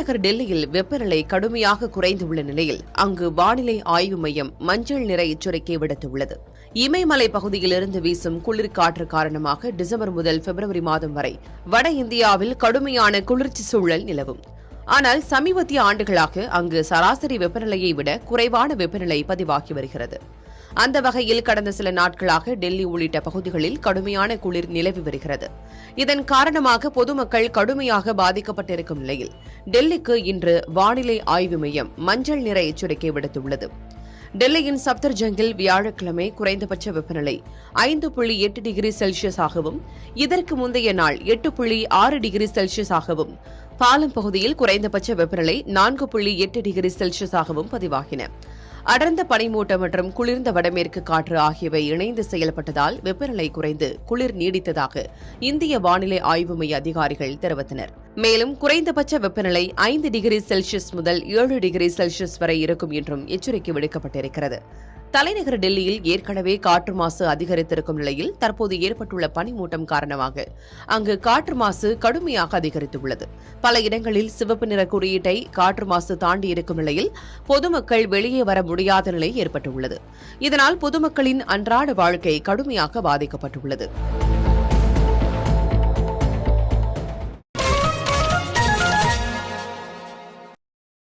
தலைநகர் டெல்லியில் வெப்பநிலை கடுமையாக குறைந்துள்ள நிலையில் அங்கு வானிலை ஆய்வு மையம் மஞ்சள் நிற எச்சரிக்கை விடுத்துள்ளது. இமயமலை பகுதியிலிருந்து வீசும் குளிர் காற்று காரணமாக டிசம்பர் முதல் பிப்ரவரி மாதம் வரை வட இந்தியாவில் கடுமையான குளிர்ச்சி சூழல் நிலவும். ஆனால் சமீபத்திய ஆண்டுகளாக அங்கு சராசரி வெப்பநிலையை விட குறைவான வெப்பநிலை பதிவாகி வருகிறது. அந்த வகையில் கடந்த சில நாட்களாக டெல்லி உள்ளிட்ட பகுதிகளில் கடுமையான குளிர் நிலவி வருகிறது. இதன் காரணமாக பொதுமக்கள் கடுமையாக பாதிக்கப்பட்டிருக்கும் நிலையில் டெல்லிக்கு இன்று வானிலை ஆய்வு மையம் மஞ்சள் நிற எச்சரிக்கை விடுத்துள்ளது. டெல்லியின் சப்தர்ஜங்கில் வியாழக்கிழமை குறைந்தபட்ச வெப்பநிலை 5.8 டிகிரி செல்சியஸாகவும் இதற்கு முந்தைய நாள் 8.6 டிகிரி செல்சியஸாகவும், பாலம் பகுதியில் குறைந்தபட்ச வெப்பநிலை 4.8 டிகிரி செல்சியஸாகவும் பதிவாகின. அடர்ந்த பனிமூட்டம் மற்றும் குளிர்ந்த வடமேற்கு காற்று ஆகியவை இணைந்து செயல்பட்டதால் வெப்பநிலை குறைந்து குளிர் நீடித்ததாக இந்திய வானிலை ஆய்வு மைய அதிகாரிகள் தெரிவித்தனர். மேலும் குறைந்தபட்ச வெப்பநிலை 5 டிகிரி செல்சியஸ் முதல் 7 டிகிரி செல்சியஸ் வரை இருக்கும் என்றும் எச்சரிக்கை விடுக்கப்பட்டிருக்கிறது. தலைநகர் டெல்லியில் ஏற்கனவே காற்று மாசு அதிகரித்திருக்கும் நிலையில் தற்போது ஏற்பட்டுள்ள பனிமூட்டம் காரணமாக அங்கு காற்று மாசு கடுமையாக அதிகரித்துள்ளது. பல இடங்களில் சிவப்பு நிற குறியீட்டை காற்று மாசு தாண்டி இருக்கும் நிலையில் பொதுமக்கள் வெளியே வர முடியாத நிலை ஏற்பட்டுள்ளது. இதனால் பொதுமக்களின் அன்றாட வாழ்க்கை கடுமையாக பாதிக்கப்பட்டுள்ளது.